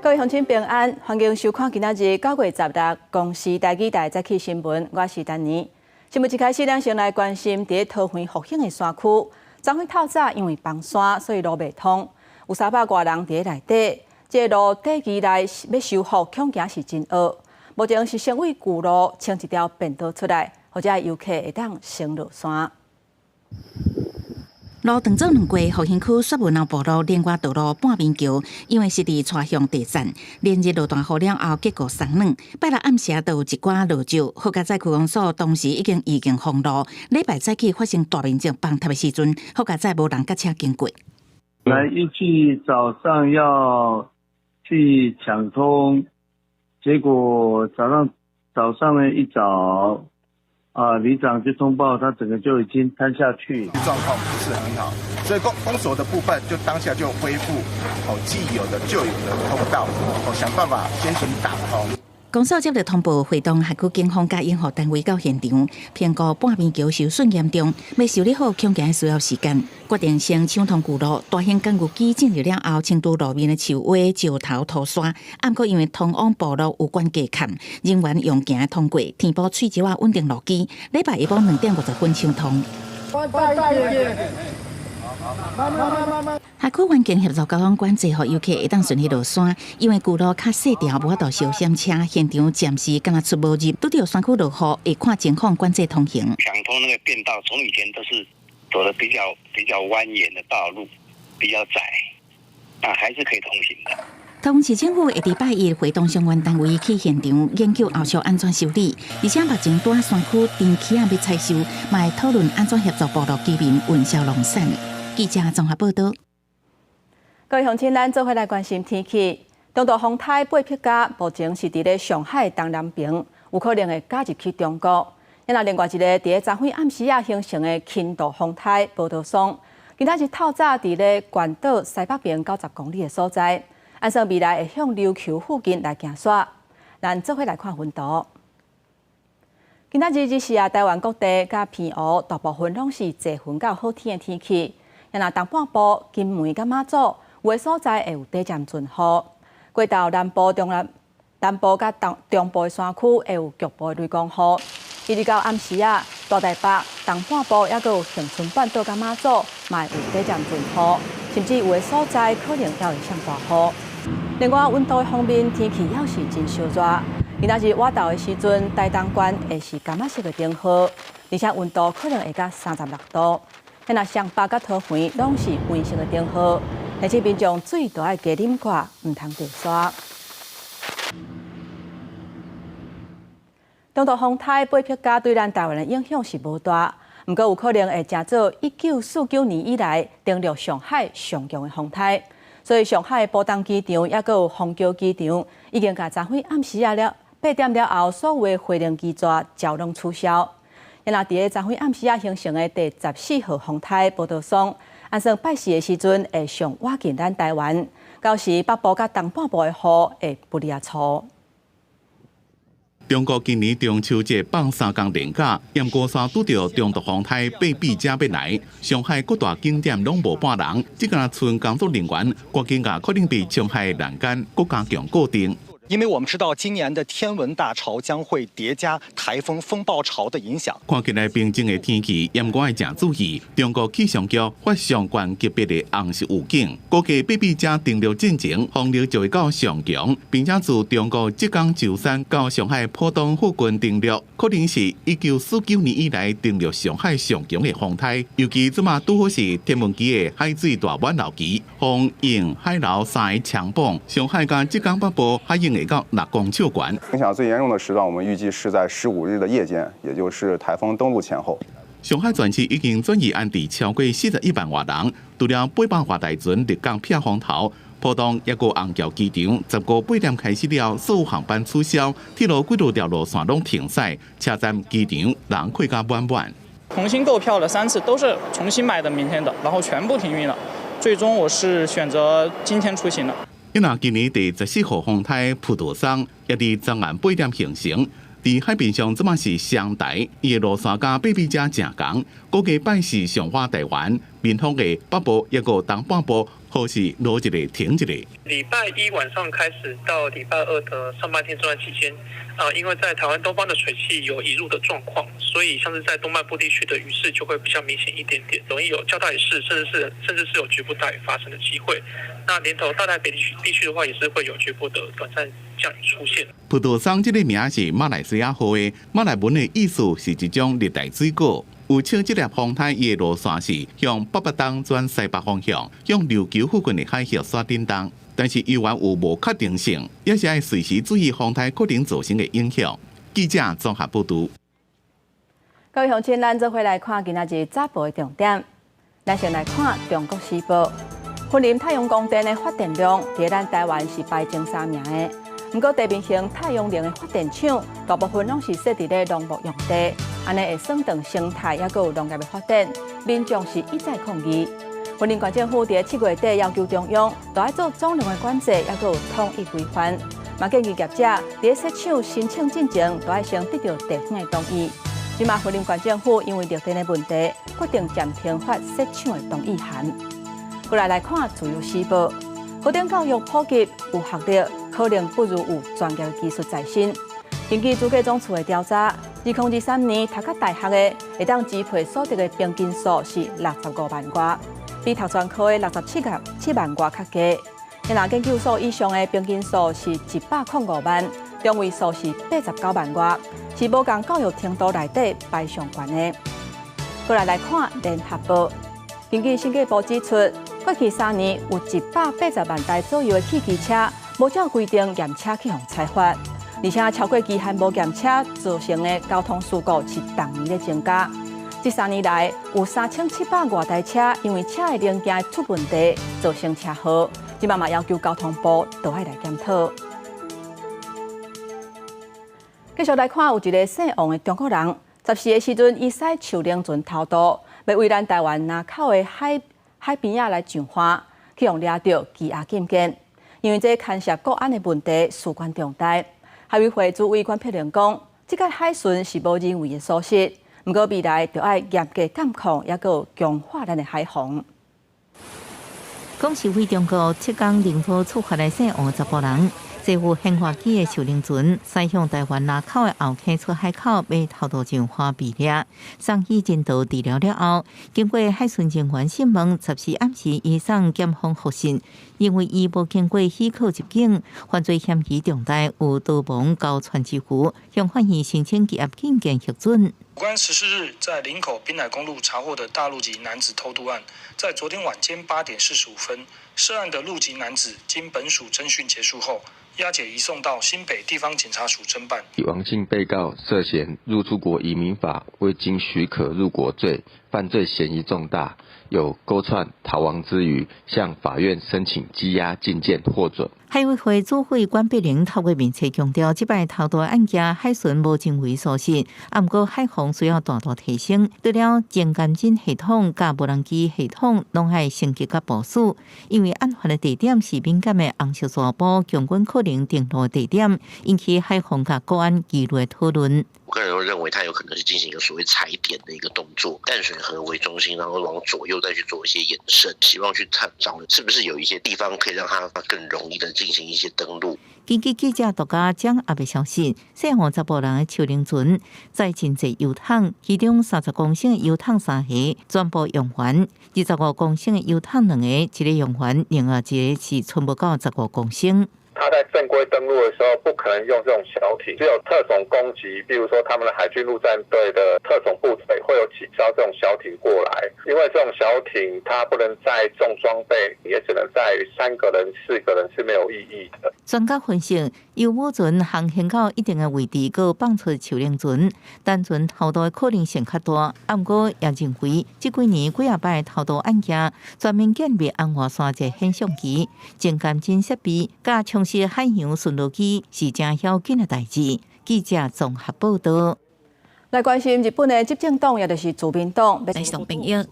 各位乡亲平安，欢迎收看今仔日9月16日公视台语台早起新闻，我是丹妮。新闻一开始，咱先来关心伫桃园复兴的山区，昨昏透早因为崩山，所以路袂通，有300多人伫内底。这路短期内要修复，恐惊是真恶。目前是省委旧路清一条便道出来，或者游客会当先落山。路断做2过，复兴区雪文南部路连外道路半边桥，因为是伫川向地站，连日落大雨了后，结果松软。拜六暗时都有一寡落石，好佳载区公所当时已经封路。礼拜早起发生大面积崩塌的时阵，好佳载无人甲车经过。预计早上要去抢通，结果早上呢一早。里长就通报，他整个就已经瘫下去，状况不是很好，所以封锁的部分就当下就恢复既有的旧有的通道，想办法先行打通。公所接到通报，会动辖区警方甲应付单位到现场，评估半边桥受损严重，要修理好恐惊需要时间，决定先抢通旧路。大型工具机进入了后，清除路面的树瓦、石头、土沙。不过因为通往部路有关架坎，人员用行通过，天保垂直稳定路基。礼拜下晡2点50分抢通。辖区环境协助交通管制，予游客会当顺利落山。因为旧路较细条，无法度小险车，现场暂时敢若出无入。拄到山区落雨，会看情况管制通行。抢通那个便道，从以前都是走的比较蜿蜒的道路，比较窄，还是可以通行的。桃园市政府会伫拜一会同相关单位去现场研究后续安全修理，而且目前在山区电梯要拆修，嘛会讨论安怎协助部落居民运销农产。记者综合报道。各位乡亲，咱做伙来关心天气。中度风台8匹甲目前是伫咧上海东南边，有可能会加入去中国。另外一个伫咧昨昏暗时形成的轻度风台波涛松，今仔日透早伫咧关岛西北边90公里的所在。按说未来会向琉球附近来行驶，咱做伙来看云图。今仔日是台湾各地甲偏湖大部分拢是侪云到好天的天气。东半部、金门甲马祖有的所在会有短暂阵雨，过到南部、南部甲中部的山区会有局部的雷公雨。一直到暗时大台北、东半部也有恒春半岛甲马祖嘛有短暂阵雨，甚至有的所在可能还会上大雨。另外，温度方面，天气也是真烧热。今仔日晚到的时阵，台东县会是柑仔色的灯火，而且温度可能会到36度。若上北甲桃园拢是灰色的灯火，而且民众水都要加啉寡，唔通直刷。中度风台8匹甲对咱台湾的影响是无大，不过有可能会成做1949年以来登陆上海上强的风台。所以上海浦东机场也有虹桥机场，已经甲昨昏暗时8点了后，所有的飞行机组交拢取消。伫咧昨昏暗时形成的第14号风台波涛松，按算拜四的时阵会上挖进咱台湾，到时北部甲东半部的雨会不离粗。中国今年中秋节放3天连假，雁过山拄到中度风台8比者要来，上海各大景点拢无半人，只敢村工作人员赶紧甲可能被冲海栏杆，各加强固定。因为我们知道今年的天文大潮将会叠加台风风暴潮的影响。看起来平静的天气，严格要正注意。中国气象局发相关级别的红色预警，估计8比者登陆进前，风力就会到上强，并且自中国浙江舟山到上海浦东附近登陆，可能是1949年以来登陆上海上强的风台。尤其这嘛拄好是天文机的海水大满流期，风迎海流3个强棒，上海甲浙江北部海用。到6公尺管，影响最严重的时段，我们预计是在15日的夜间，也就是台风登陆前后。上海全市已经转移安置超过41万外人，除了800华大船立港撇风头，浦东也个虹桥机场10个8点开始了，所有航班取消，铁路几多条路线拢停驶，车站、机场人亏甲满满。重新购票了3次，都是重新买的明天的，然后全部停运了。最终我是选择今天出行的。今年第14号风台普陀桑也伫昨晚8点形成，伫海面上即嘛是双台，伊的路线甲8比者正同，估计拜四上花台湾，面风的北部也个东半部何时落一个停一个。礼拜一晚上开始到礼拜二的上半天这段期间，因为在台湾东方的水汽有移入的状况，所以像是在东半部地区的雨势就会比较明显一点点，容易有较大雨势，甚至是有局部大雨发生的机会。那连同大台北地区的话，也是会有局部的短暂降雨出现。葡萄桑这个名是马来西亚话的，马来文的意思是一种热带水果。有称这粒风台伊的路线是向北北东转西北方向，向琉球附近的海峡线叮当。但是由于有无确定性，也是要随时注意风台可能造成的影响。记者综合报道。各位乡亲，咱做回来看今仔日早报的重点。咱先来看《中国时报》，云林太阳光电的发电量在咱台湾是排前3名的。不过，地面型太阳能的发电厂大部分拢是设伫咧农牧用地，安尼会损长生态，也佮有农业的发展。民众是一再抗议。云林县政府伫7月底要求中央，都要做总量的管制，也佮有统一规范。嘛建议业者伫设厂申请进前，都要先得到地方的同意。即马云林县政府因为绿电的问题，决定暂停发设厂的同意函。过来看《自由时报》，高等教育普及有学历，可能不如有专业技术在身。根据主计总处的调查，2023年读到大学的会当支配所得的平均数是65万外，比读专科的67万外较低。若研究所以上的平均数是105万，中位数是89万外，是无共教育程度内底排上悬的。过来看《联合报》，根据审计部指出，过去3年有180万台左右的汽机车无照规定验车去互采发，而且超过期限无验车造成的交通事故是逐年的增加。这3年来有3700多台车因为车的零件出问题造成车祸，即嘛要求交通部都要来检讨。继续来看，有一个姓王的中国人，14的时阵伊驶树林船偷渡，要为咱台湾南口的海边来上岸，去用抓到羁押禁见。因为这牵涉国安的问题，事关重大。海委会主委关佩玲讲，这个海巡是无人为的疏失，不过未来就要严格监控，也有强化咱的海防。讲是为中国7天领土出发的姓王10人。这副兴华机的树林船驶向台湾南口的后溪出海口，要偷渡上花避掠。送去进度治疗了后，经过海巡人员审问，14暗时移送检方复讯，因为伊无经过许可入境，犯罪嫌疑重大，有逃亡交船之虞，向法院申请羁押禁见核准。有关14日在林口滨海公路查获的大陆籍男子偷渡案，在昨天晚间8点45分，涉案的陆籍男子经本署侦讯结束后，押解移送到新北地方检察署侦办。王姓被告涉嫌入出国移民法未经许可入国罪，犯罪嫌疑重大，有勾串逃亡之余，向法院申请羁押禁见获准。海委会主委关碧玲透过面册强调，这摆偷渡案件海巡无人为疏失，不过海防需要大大提升。除了前监侦系统甲无人机系统，拢要升级甲部署，因为案发的地点是敏感的红色沙坡，强军可能登陆的地点，引起海防甲国安激烈讨论。我个人会认为，它有可能是进行一个所谓踩点的一个动作，淡水河为中心，然后往左右再去做一些延伸，希望去找是不是有一些地方可以让它更容易的进行一些登陆。根据记者独家将阿伯消息，姓王10人的树林船载真济油桶，其中30公升的油桶3个全部用完，25公升的油桶2个，一个用完，另外一个是存不到15公升。他在正规登陆的时候，不可能用这种小艇，只有特种攻击，比如说他们的海军陆战队的特种部队会有几艘这种小艇过来，因为这种小艇它不能载重装备，也只能载3个人、4个人是没有意义的。专家分析，游母船航行到一定的位置，佮放出树林船，单纯偷渡的可能性较大。不过也认为，这几年几摆偷渡案件，全面建立安华山一现象机、前监侦设备，甲充实海洋巡逻机是正要紧的代志。记者综合报道。来关心日本的执政党，也就是自民党，来送朋友。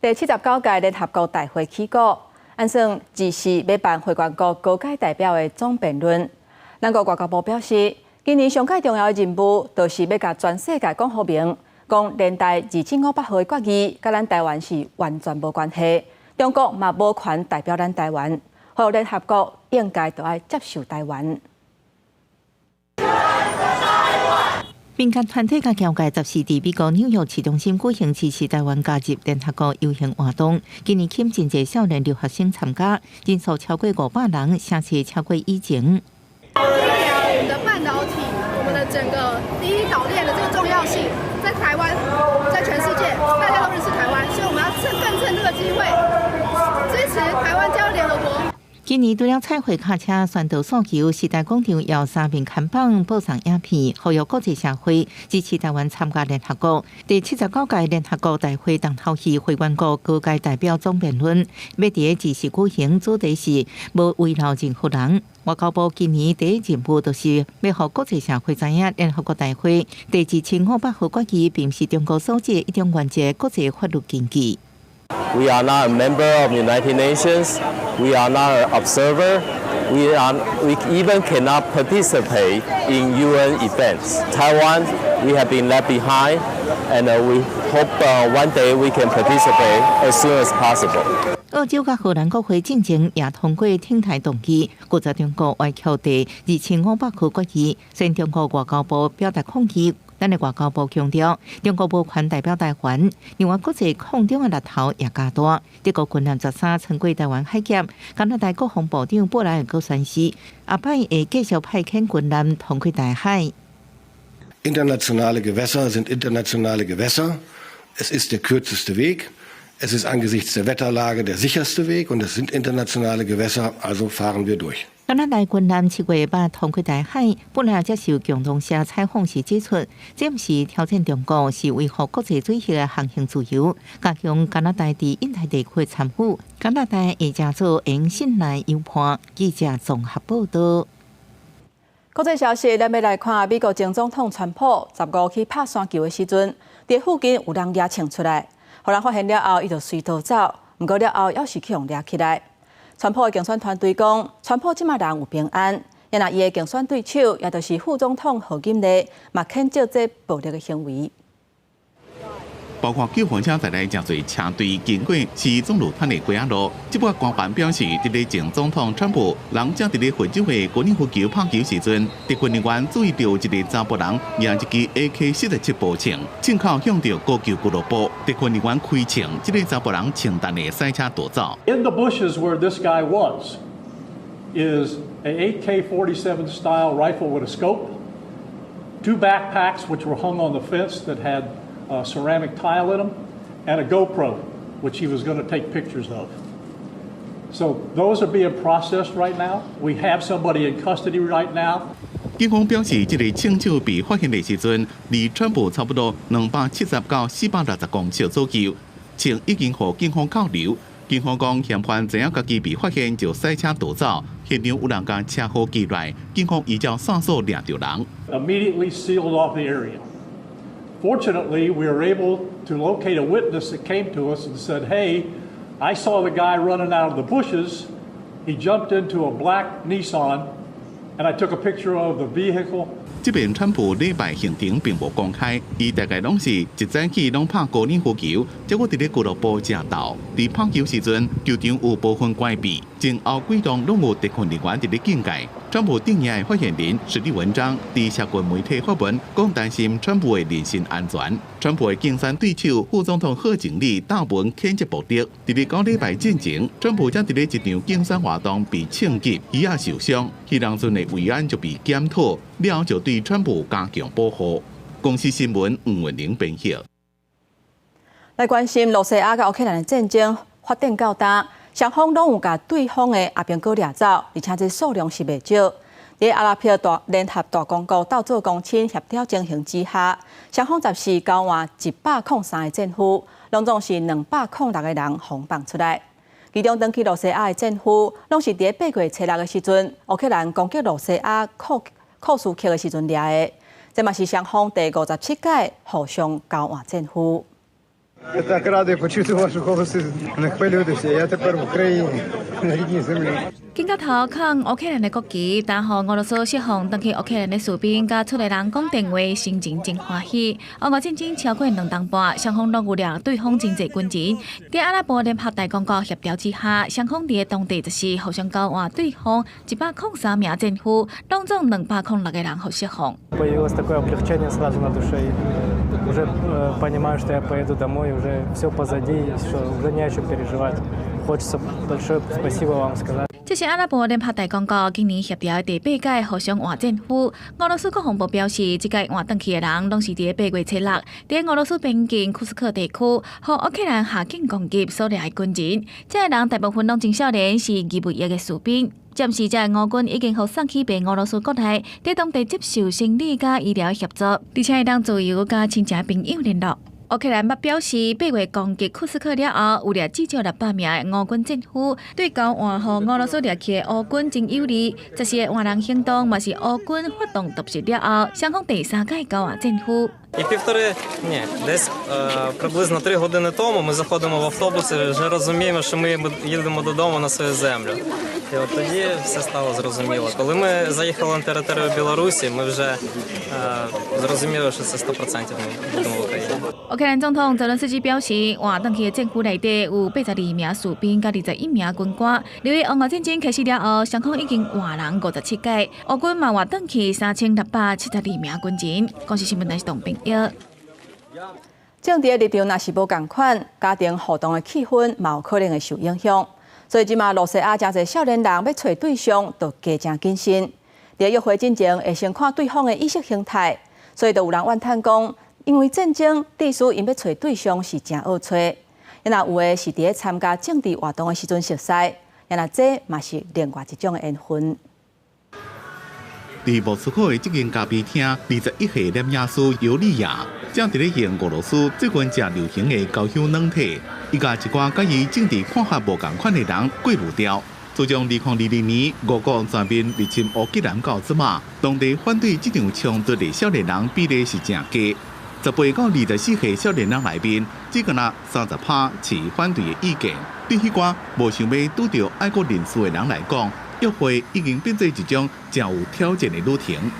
第79届联合国大会起稿。按算自是要办会员国高阶代表的总辩论。咱国外交部表示，今年上界重要的任务，就是要甲全世界讲好明，讲连带2.58号的决议，甲咱台湾是完全无关系，中国嘛无权代表咱台湾，还有联合国应该都要接受台湾。民间团体甲教界14伫美国纽约市中心举行支持台湾加入联合国游行活动，今年吸真侪少年留学生参加，人数超过500人，甚至超过以前。我们的半导体，我们的整个第一岛链的这个重要性，在台湾，在全世界，大家都认识台湾，所以我们要更趁这个机会支持台湾加入联合国。今年除了彩绘卡车宣导诉求，时代广场要3面看板播送影片，呼吁国际社会支持台湾参加联合国。第79届联合国大会重头戏会员国各界代表总辩论，要伫即时举行，主题是无遗留任何人。外交部今年第一任务就是要让国际社会知影，联合国大会第2500号决议并不是中国所指一种原则国际法律禁忌。We are not a member of the United Nations. We are not an observer. We even cannot participate in UN events. Taiwan, we have been left behind, and we hope one day we can participate as soon as possible. 澳洲甲荷兰国会进前也通过挺台动议，拒绝中国歪曲第2500号决议，先中国外交部表达抗议。咱的外交部强调，中国无权代表台湾。另外，国际抗中的力头也加大。德国军舰13穿过台湾海峡，加拿大国防部长布莱尔阁宣示，下摆会继续派遣军舰通过大海。Internationale Gewässer sind internationale Gewässer. Es ist der kürzeste Weg. Es ist angesichts der Wetterlage der sicherste Weg und es sind internationale Gewässer, also fahren wir durch. 加拿大军舰7月8通过大海，本来接受共同社采访时指出，这不是挑战中国，是维护国际水域的航行自由，加强加拿大伫印太地区的参与。加拿大会加做用信赖优判记者综合报道。国际消息，咱要来看美国前总统川普15去拍山球的时阵，伫附近有人抓抢出来，互人发现了后，伊就随逃走，不过了后还是去用抓起来。川普的竞选团队讲，川普即马人有平安，也那伊的竞选对手，也就是副总统贺锦丽，嘛谴责这暴力的行为。包括救援车在内真侪车队经过市总路摊的街仔路，这波官员表示，伫咧前总统川普人正伫咧非洲的高尔夫球拍球时阵，特勤人员注意到一个查甫人拿一支 AK-47步枪，正靠向着高球俱乐部，特勤人员开枪，这个查甫人清淡的赛车逃走。In the bushes where this guy was is an AK-47 style rifle with a scope, 2 backpacks which were hung on the fence that had ceramic tile in them, and a GoPro, which he was going to take pictures of. So those are being processed right now. We have somebody in custody right now. 警方表示，这个枪手被发现的时阵，离川普差不多270到460公尺左右，枪已经和警方扣留。警方讲，嫌犯知影家己被发现就赛车逃走，现场有人将车祸寄来，警方依照线索抓到人。Immediately sealed off the area. Fortunately, we were able to locate a witness that came to us and said, "Hey, I saw the guy running out of the bushes. He jumped into a black Nissan, and I took a picture of the vehicle." 这边川普礼拜行程并无公开，伊大概拢是一早起拢拍高尔夫球，结果伫咧俱乐部食豆。伫拍球时阵，球场有部分关闭，前后几栋拢有特勤人员伫咧警戒。川普定义的发言人史蒂文章伫社群媒体发文，讲担心川普的人身安全。川普的竞选对手副总统贺锦丽大文谴责暴力。伫咧9礼拜进前，川普则伫咧一场竞选活动被枪击，伊也受伤。希望村的维安就被检讨，了后就对川普加强保护。公司新闻黄文玲编辑。来关心罗西亚甲乌克兰的战争发展到今，双方拢有甲对方的阿兵哥掠走，而且这数量是袂少。在阿拉伯联合大公国斗做公亲协调进行之下，双方14交换103个战俘，拢总是206个人放放出来。其中登去罗西亚的战俘，拢是伫8月初6的时阵，乌克兰攻击罗西亚库苏克的时阵掠的。这嘛是双方第57届互相交换战俘。Я так радий почути ваші голоси. Не хвилюйтеся, я тепер в Україні, на рідній землі. 警察头抗乌克兰的国旗，但和俄罗斯释放当去乌克兰的士兵甲出来人讲电话，心情真欢喜。俄乌战争超过2年半，双方都有了对方真济军人。在阿拉伯联合大公国协调之下，双方在当地就是互相交换对方103名战俘，当中206个人互释放。Появилось такое облегчение сразу на душе. Уже понимаю, что я поеду домой, уже все позади, что уже не о чем переживать. Хочется большое спасибо вам сказать. 这是阿拉伯联合大公国今年协调的第8届互相换战俘。俄罗斯国防部表示，这届换回去的人拢是在8月7日，在俄罗斯边境库斯克地区和乌克兰下境攻击所掠的军人。这些人大部分拢真少年，是201个士兵。暂时，这俄军已经互送去被俄罗斯国内，在当地接受生理甲医疗协助，而且会当自由甲亲戚朋友联络。乌克兰表示，8月攻击库斯克了后，有了至少600名的俄军战俘，对交换和俄罗斯掠去的乌军真有利。这些换人行动嘛是乌军发动突袭了后，双方第3届交换战俘。Десь приблизно 3 години тому ми заходимо в автобус і вже розуміємо, що ми їдемо додому на свою землю. І от тоді все стало зрозуміло. Коли ми заїхали на територію Білорусі, ми вже зрозуміли, що це 100% ми будемо в Україні. 乌克兰总统泽连斯基表示，换回去的战俘内底有82名士兵甲21名军官。由于俄乌战争开始了后，双方已经换人57届，乌军嘛换回去3672名军人。公司新闻台是董炳耀。政治的立场若是无共款，家庭互动的气氛嘛有可能会受影响。所以即马罗西亚真侪少年人要找对象，就加真谨慎。在约会之前，会先看对方的意识形态，所以就有人怨叹讲，因为战争，致使因要找对象是真好找。也若有的是伫参加政治活动的时阵熟悉，也若这嘛是另外一种的缘分。伫莫斯科的这间咖啡厅，21岁男耶稣尤利亚正伫咧用俄罗斯最近正流行的高香软体，伊甲一寡甲伊政治看法无共款的人过滤掉。自从2022年俄国全面入侵乌克兰到即马，当地反对这场冲突的少年人比例是正低。18到24岁少年人内面，只敢若30%持反对的意见。对迄寡无想要拄到爱国人士的人来讲，约会已经变成一种真有挑战的旅程。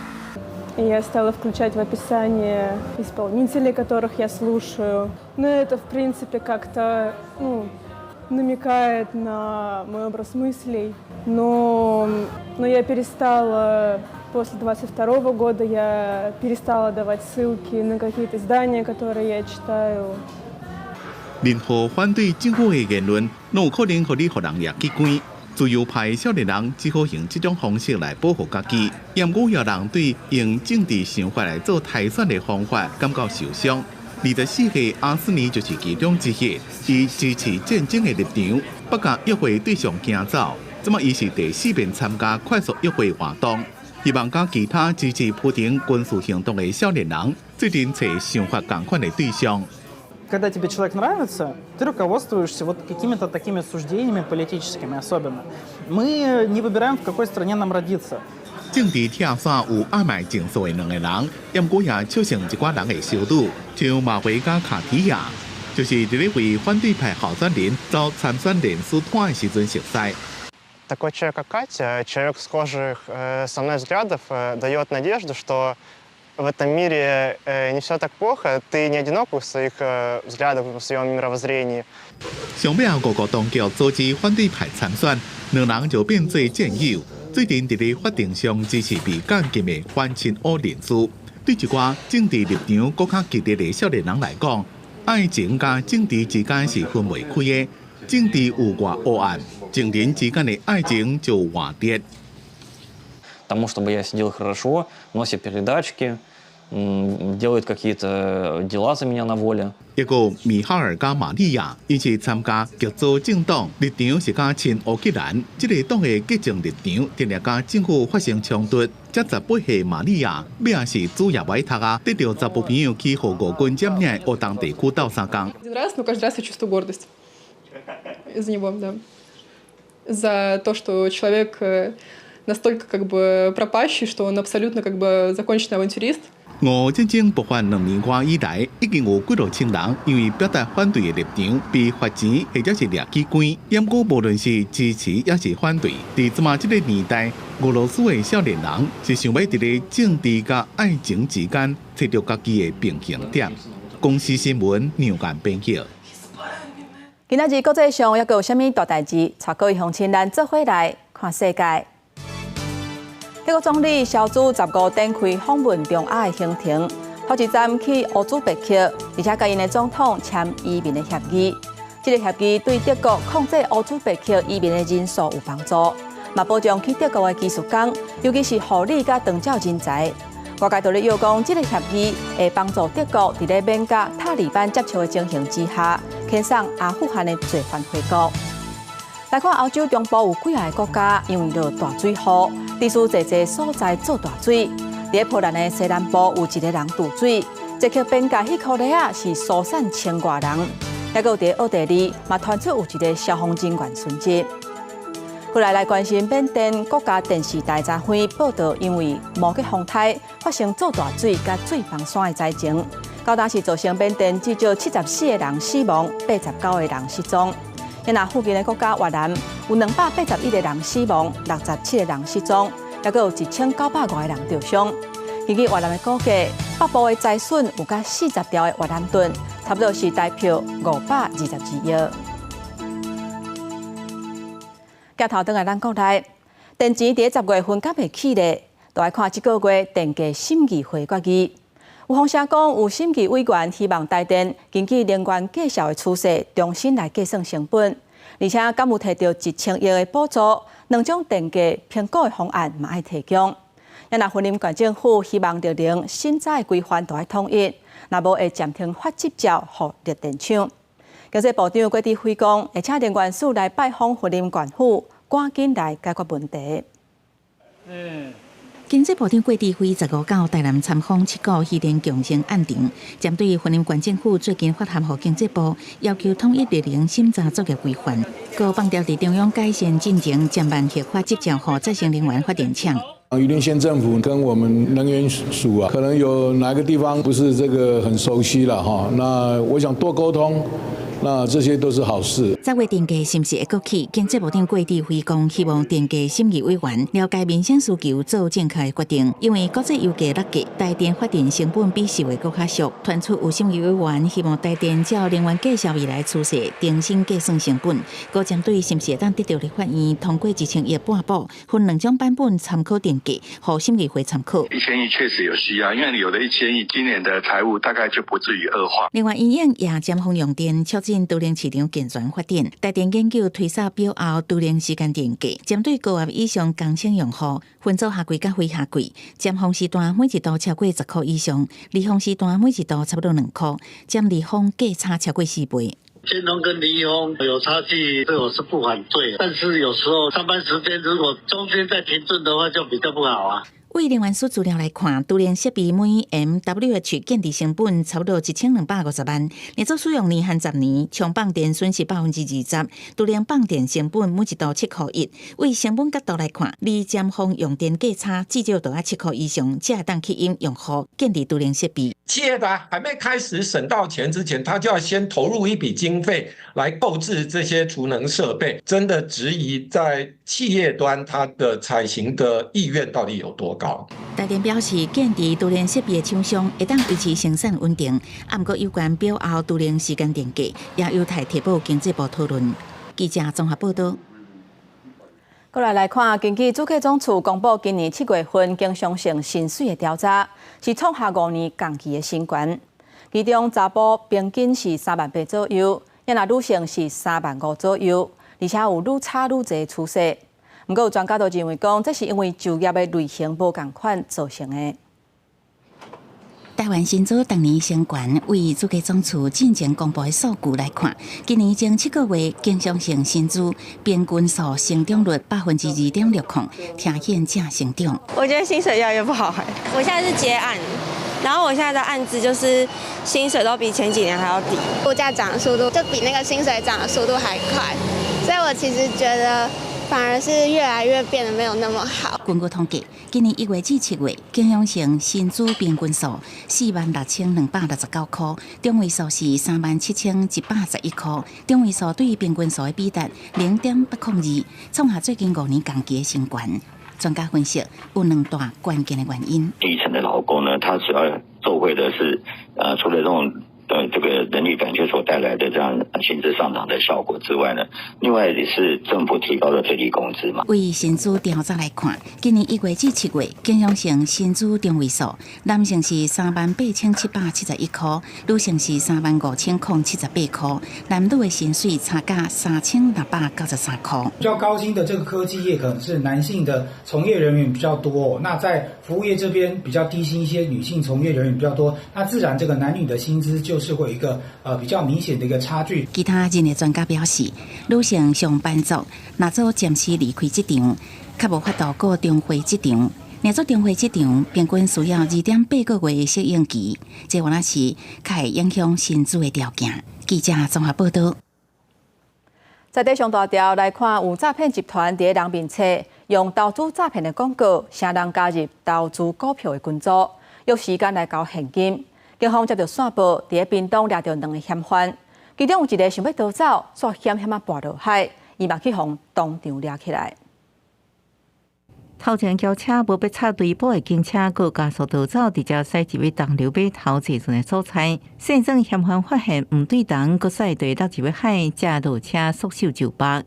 Я стала включать в описание исполнителей, которых я слушаю. Но это, в принципе, как-то намекает на мой образ мыслей. Но я перестала, после 22 года я перестала давать ссылки на какие-то издания, которые я читаю. 任何反对政府的言论，拢有可能互你互人掠去关。自由派少年人只好用这种方式来保护家己，也毋有人对用政治想法来做汰选的方法感到受伤。24岁阿斯尼就是其中之一，伊支持战争的立场，不甲约会对象行走。这么伊是第4遍参加快速约会活动，希望甲其他支持普丁军事行动的少年人，最近找想法同款的对象。Когда тебе человек нравится, ты руководствуешься вот какими-то такими суждениями политическими особенно. Мы не выбираем, в какой стране нам родиться. 政治跳伞有爱买情愫的2个人，也毋过也笑成一寡人的小女，像马维加卡提亚，就是伫咧为反对派候选人遭参选联署团的时阵熟悉。Такой человек, как Катя, человек схожих со мной взглядов, дает надежду, что в этом мире не все так плохо, ты не одинок в своих взглядах, в своем мировоззрении. 上尾后，各当局阻止反对派参选，2人就变做战友。最近伫咧法庭上支持被监禁的反亲乌人士，对一寡政治立场更较激烈的少年人来讲，爱情甲政治之间是分袂开的。政治有外黑暗，情人之间的爱情就有换跌。Тому, чтобы я сидел хорошо, носит передачки, делает какие-то дела за меня на воле. 一个米哈尔加玛利亚，伊是参加极左政党，立场是甲亲乌克兰。这个党的激进立场，定定甲政府发生冲突。这18岁玛利亚，尾也是主业歹读啊，得到10部朋友去和俄军占领的乌东地区斗相共。Один раз, но каждый раз я чувствую гордость из-за него, да. За то, что человек настолько как бы пропащий, что он абсолютно как бы законченный авантюрист. 战争爆发2年多以来，已经有几多千人因为表达反对的立场被罚钱或者是掠去关。不过，无论是支持也是反对，在这么这个年代，俄罗斯的少年人是想要在个政治甲爱情之间找到家己的平衡点。公司新闻杨眼编辑。今仔日国际上还有啥物大代志？带各位乡亲咱做伙来看世界。美国总理小组15展开访问中亚的行程，头一站去乌兹别克，而且甲因的总统签移民的协议。这个协议对德国控制乌兹别克移民的人数有帮助，嘛保障去德国的技术工，尤其是护理甲长照人才。外界都咧邀讲，这个协议会帮助德国伫咧免甲塔利班接触的情形之下，遣送阿富汗的罪犯回国。来看欧洲中部有几个国家因为落大水雨，地处侪侪所在做大水。伫波兰的西南部有一个人渡水，这颗边界迄颗粒是疏散千多人。还有伫奥地利嘛传出有一个消防人员殉职。后来关心缅甸国家电视台早会报道，因为某个风台发生做大水甲水防山的灾情，到当时造成缅甸至少74个人死亡，89个人失踪。因那附近的国家越南有281个人死亡，67个人失踪，还有1900多个人受伤。根据越南的估计，北部的灾损有甲40条的越南盾，差不多是代表522亿。镜头转来咱国内，电钱伫10月份敢会起咧，就来看这个月电价审议会决议。有风声讲，有审议委员希望台电根据能源价格的趋势，重新来计算成本，而且敢有摕到1000亿的补助，2种电价评估的方案嘛爱提供。也那云林县政府希望着令新早的规范都爱统一，若无会暂停发执照予热电厂。经济部长郭志辉讲，会请能源署来拜访云林县府，赶紧来解决问题。经济部长郭志辉15到台南参访7个渔电共生案场，针对云林县政府最近发函予经济部，要求统一日零审查作业规范，搁放调伫中央改善进程，减慢核发执照予再生能源发电厂。云林县政府跟我们能源署可能有哪个地方不是这个很熟悉了哈，那我想多沟通。那这些都是好事。10月电价是不是会搁起？经济部长郭志辉讲，希望电价审议委员了解民生需求，做正确的决定。因为国际油价落价，台电发电成本比10月搁较俗。传出有审议委员希望台电照能源价格未来趋势，重新计算成本。搁针对是不是会当得到立法院通过1000亿半补，分2种版本参考电价，予审议会参考。1000亿确实有需要，因为有了1000亿，今年的财务大概就不至于恶化。另外，因应也尖峰用电，促进都能市场健全发展。台电研究推测表后都能时间电价，针对高压以上工程用户，分组下柜甲非下柜，尖峰时段每一度超过10块以上，离峰时段每一度差不多2块，占离峰价差超过4倍。尖峰跟离峰有差距，对我是不反对，但是有时候上班时间如果中间再停顿的话，就比较不好啊。为能源署资料来看，都联设备每 MWH 建制成本差不多1250万，连续使用年限10年，총放电损失20%，都联放电成本每一度7块1。为成本角度来看，离尖峰用电价差至少都要7块以上，才当吸引用户建立都联设备。企业的还没开始省到钱之前，他就要先投入一笔经费来购置这些储能设备，真的质疑在企业端它的采行的意愿到底有多高。台电表示，建置都联设备的厂商会当维持生产稳定，不过有关表后都联时间电价，也有待提报经济部讨论。记者综合报道。过来看，根据主计总处公布，今年7月份经常性薪水的调查是创下5年同期的新高，其中查甫平均是38000左右，也那女性是35000左右，而且有愈差愈侪的趋势。不过有专家都认为讲，这是因为就业的类型无同款造成的。台湾薪资当年升悬，为主计总处进前公布的数据来看，今年前7个月经常性薪资平均数成长率2.60%，呈现正成长。我觉得薪水越来越不好我现在是接案，然后我现在的案子就是薪水都比前几年还要低，物价涨的速度就比那个薪水涨的速度还快，所以我其实觉得反而是越来越变得没有那么好。根据统计，今年1月至7月，景阳城薪资平均数46269块，中位数是37111块，中位数对平均数的比例0.802，创下最近5年同期的新高。专家分析有2大关键的原因。底层的劳工呢，他主要受惠的是除了这种这个人力短缺所带来的这样薪资上涨的效果之外呢，另外也是政府提高了最低工资嘛。为薪资调查来看，今年1月至7月，景阳城薪资中位数，男性是38771块，女性是35078块，男女的薪水差价3693块。比较高薪的这个科技业可能是男性的从业人员比较多，那在服务业这边比较低薪一些女性从业人员比较多，那自然这个男女的薪资就是会有一个比较明显的一个差距。其他人的专家表示，女性上班族若做暂时离开职场，较无法度过重回职场。若做重回职场，平均需要2.8个月的适应期，这原来是较会影响薪资的条件。记者综合报道。在地上大条来看，有诈骗集团伫人面册用投资诈骗的广告，请人加入投资股票的群组，约时间来交现金。警方接到线报，伫屏东抓到2个嫌犯，其中有一个想要逃走，却险险跋落海，伊嘛去互当场抓起来。头前轿车无被插追捕的警车，佮加速逃走，直接驶入东流码头坐船的所在。现场嫌犯发现唔对档，佮驶队落入海，才落车束手就绑。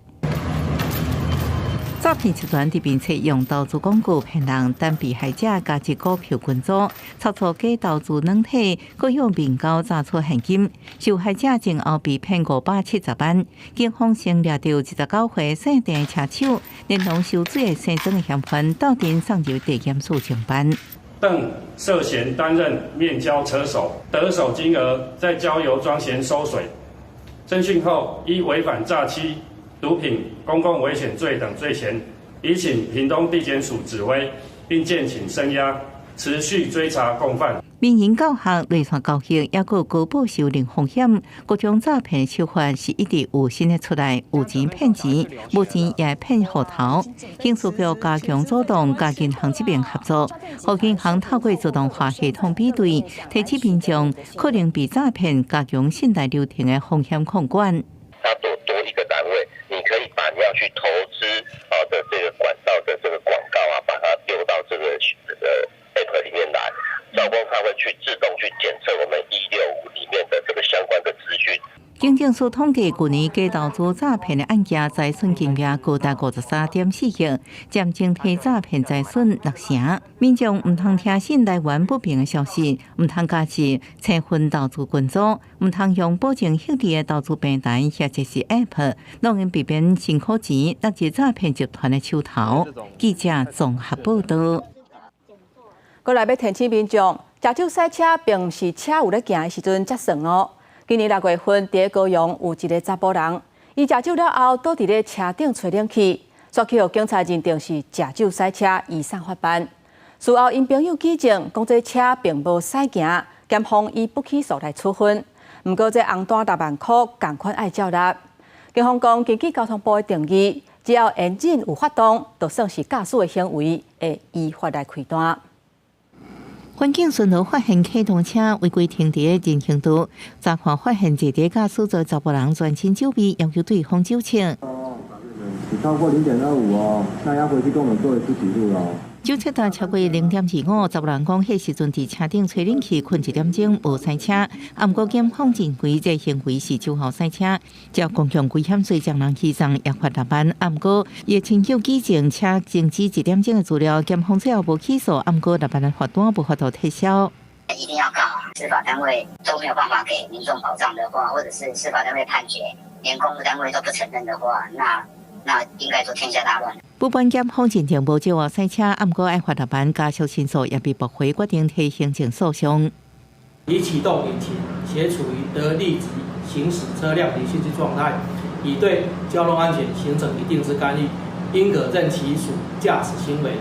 诈骗集团伫面册用投资广告骗人，等被害者加入股票群组，操作假投资软体，佮向面交查出现金。受害者前后被骗570万。警方先抓到19岁姓郑的车手，连同收水的姓曾的嫌犯，到店送入地检署上班。邓涉嫌担任面交车手，得手金额在交由庄闲收水。侦讯后，依违反诈欺、毒品、公共危险罪等罪嫌，已请屏东地检署指挥，并建请声押，持续追查共犯。民营教学、内线教育，也有高报酬零风险，各种诈骗手法是一直有新的出来，有钱骗钱，无钱也骗户头。刑事局加强主动，甲银行这边合作，互银行透过自动化系统比对，提醒民众可能被诈骗，加强信贷流程的风险控管。它多一个单位，你可以把你要去投资的这个管道的这个广告啊，把它丢到这个app 里面来，招工它会去自动去检测我们165里面的这个相关的资讯。警政署统计，去年假投资诈骗的案件财损金额高达53.4亿，占整体诈骗财损60%。民众唔通听信来源不明的消息，唔通加入青分投资群组，唔通用保证获利的投资平台或者是 App， 让人避免辛苦钱落入诈骗集团的手头。记者综合报道。过来要提醒民众，食酒驶车并不是车有咧行的时阵才算哦。今年6月份，伫高雄有一个查甫人，伊食酒了后倒伫咧车顶吹冷气，煞去互警察认定是食酒驶车，移送法办。事后因朋友举证，讲这车并无驶行，检方以不起诉来处分。不过这红单6万块，同款爱照纳。警方讲，根据交通部的定义，只要严禁有发动，就算是驾驶的行为，会依法来开单。环境巡逻发现启动车违规停伫人行道，查看发现坐伫驾驶座查甫人全身酒味，要求对方酒测。你超过0.25哦，那要回去跟我们做一次记录哦。酒测达超过0.25，查甫人讲迄时阵伫车顶吹冷气，困1点钟无驶车。毋过检方认为这行为是酒后驶车，照公共危险罪将人起诉，约罚6万。毋过也亲友举证车静止1点钟的资料，检方最后无起诉，毋过6万的罚单无法度撤销。一定要告司法单位都没有办法给民众保障的话，或者是司法单位判决连公务单位都不承认的话，那应该说天下大乱。不管检方认定无酒后驶车，毋过爱罚6万，加速申诉也被驳回，决定提行政诉讼。已启动引擎，且处于得立即行驶车辆离心之状态，已对交通安全形成一定之干预，应可认其属驾驶行为。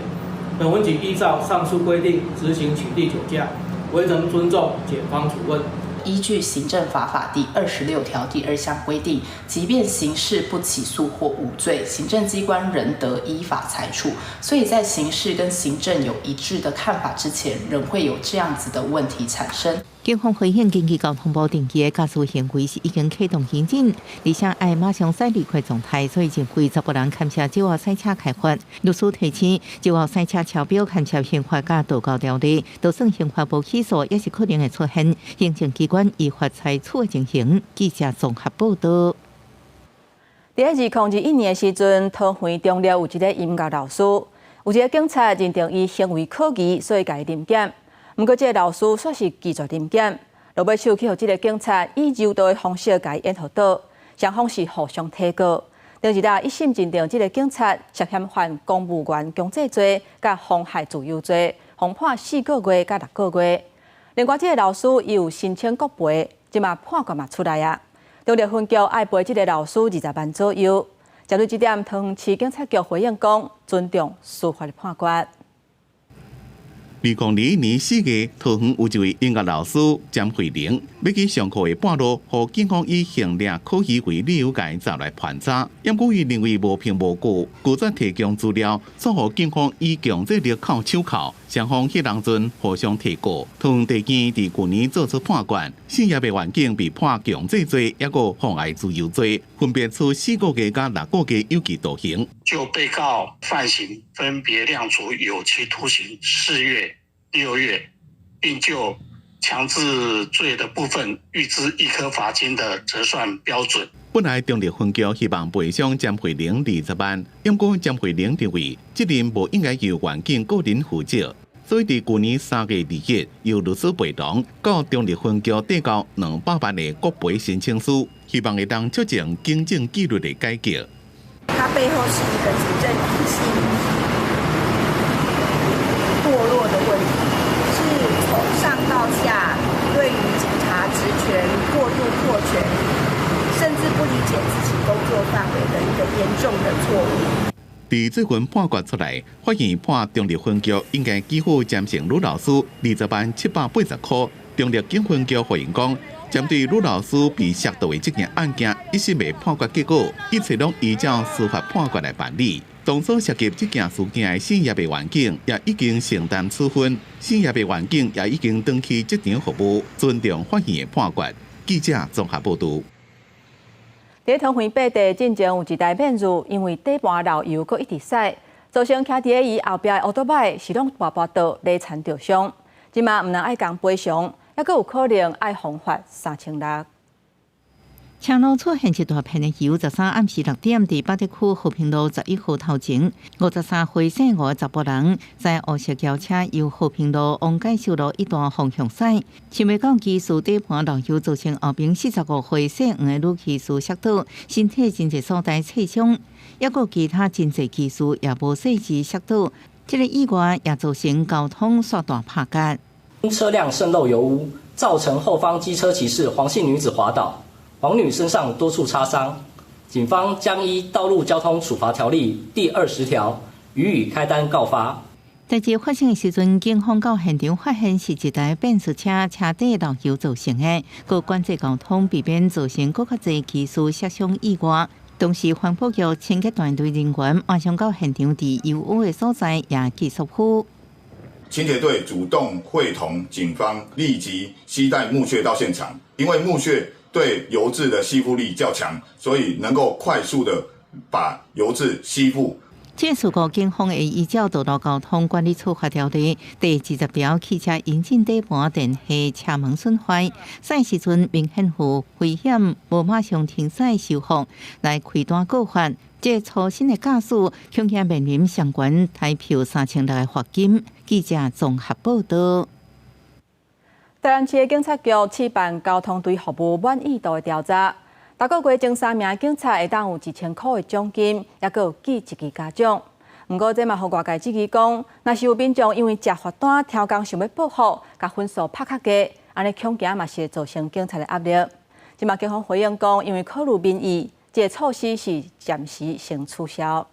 本文局依照上述规定执行取缔酒驾，唯曾尊重检方处分。依据行政法法第26条第2项规定，即便刑事不起诉或无罪，行政机关仍得依法裁处。所以在刑事跟行政有一致的看法之前，仍会有这样子的问题产生。警方回应，根据交通部定期的驾驶行为是已经启动行进，而且爱马上驶离开状态，所以前规10个人牵涉酒后赛车开发。律师提醒，酒后赛车超标牵涉刑法甲道交条例，就算刑法无起诉，也是可能会出现行政机关依法裁处的情形。记者综合报道。在2021年的时阵，桃园中立有一个音乐老师，有一个警察认定伊行为可疑，所以甲伊临检。不过，这个老师却是拒绝临检，落尾手去互这个警察以柔道的方式甲伊引导倒，双方是互相提告。当日1审认定这个警察涉嫌犯公务员强制罪、甲妨害自由罪，共判4个月甲6个月。另外，这个老师伊有申请国赔，即嘛判决嘛出来啊。中立分局爱赔这个老师20万左右。针对这点，桃园市警察局回应讲，尊重司法的判决。2021年4月，桃园有一位音乐老师詹慧玲，要去上课的半路，互警方以行掠可疑为理由，甲伊抓来盘查。因故伊认为无凭无据，拒绝提供资料，所互警方以强制力铐手铐。双方迄当阵互相提告。桃园地检伫去年作出判决，4业的环境被判强制罪，抑个妨碍自由罪，分别处4个月甲6个月有期徒刑。就被告犯行分别量处有期徒刑4月、6月，并就强制罪的部分预支1颗罚金的折算标准。本来中立分局希望赔偿詹慧玲20万，因过詹慧玲认为责任无应该由环境个人负责，所以伫去年3月2日，由律师陪同到中立分局递交200万的国赔申请书，希望会当促进警政纪律的改革。它背后是一个行政体系堕落的问题，是从上到下对于警察职权过度扩权，甚至不理解自己工作范围的一个严重的错误。伫这份判决出来，法院判中立分局应该给付詹姓女老师20万780块。中立警分局回应讲，针对女老师被涉盗的这件案件，一审的判决结果，一切拢依照司法判决来办理。当初涉及这件事件的4业的环境也已经承担处分，4业的环境也已经登记职场服务，尊重法院的判决。记者综合报道。在桃园八地进前有一台免入，因为底盘漏油，阁一直驶，造成徛伫伊后壁的奥多摆是拢跋跋倒，累残着伤。即嘛毋能爱讲赔偿，还阁有可能爱罚款3600。车路出现一大片的油，13暗时6点，伫八德区和平路11号头前，53岁姓吴查甫人在黑色轿车由和平路往介寿路一段方向驶，想要到技术底盘漏油，造成后边45岁姓黄的女技术摔倒，身体真侪所在挫伤，也有其他真侪技术也无细致摔倒。这个意外也造成交通煞大拍夹，因车辆渗漏油污，造成后方机车骑士黄姓女子滑倒。黄女身上多处擦伤，警方将依《道路交通处罚条例》第20条予以开单告发。代志发生的时阵，警方到现场发现是一台便士车车底漏油造成的，各管制交通，避免造成更较侪技术杀伤意外。同时，环保局清洁团队人员马上到现场，伫油污的所在也继续呼。清洁队主动会同警方立即携带木屑到现场，因为木屑对油质的吸附力较强，所以能够快速的把油质吸附。这事故警方会依照道路交通管理处罚条例第20条，汽车引进底盘电器车门损坏，驶时阵明显有危险，无马上停驶修复，来开单告发。这粗心的驾驶，恐吓面临相关台票3600的罚金。记者综合报道。台南市的警察局试办交通队服务满意度的调查，大个月前3名警察会当有1000块的奖金，也阁有记一支嘉奖。不过，这嘛互外界质疑讲，若是有民众因为食罚单超工想要报复，甲分数拍较低，安尼恐惊嘛是会造成警察的压力。即嘛警方回应讲，因为考虑民意，这个措施是暂时先取消。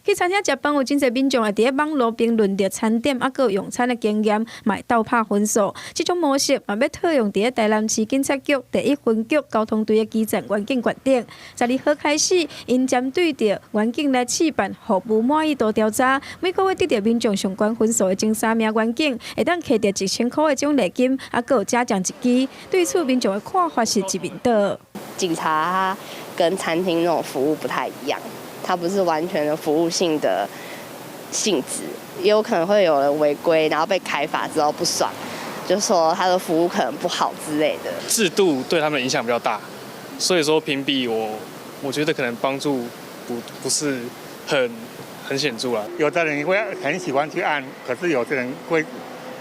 去餐厅食饭有真侪民众会伫咧网络评论着餐点，还有用餐的经验，卖斗拍分数。这种模式嘛，要套用伫咧台南市警察局第1分局交通队的基层员警决定。12号开始，因针对着员警来试办服务满意度调查，每个月得到民众上悬分数的前3名员警，会当摕到1000块的奖励金，还有嘉奖一支。对此，民众的看法是一面倒。警察跟餐厅那种服务不太一样。它不是完全的服务性的性质，也有可能会有人违规，然后被开罚之后不爽，就说他的服务可能不好之类的。制度对他们影响比较大，所以说评比我觉得可能帮助不是很显著啦。有的人会很喜欢去按，可是有的人会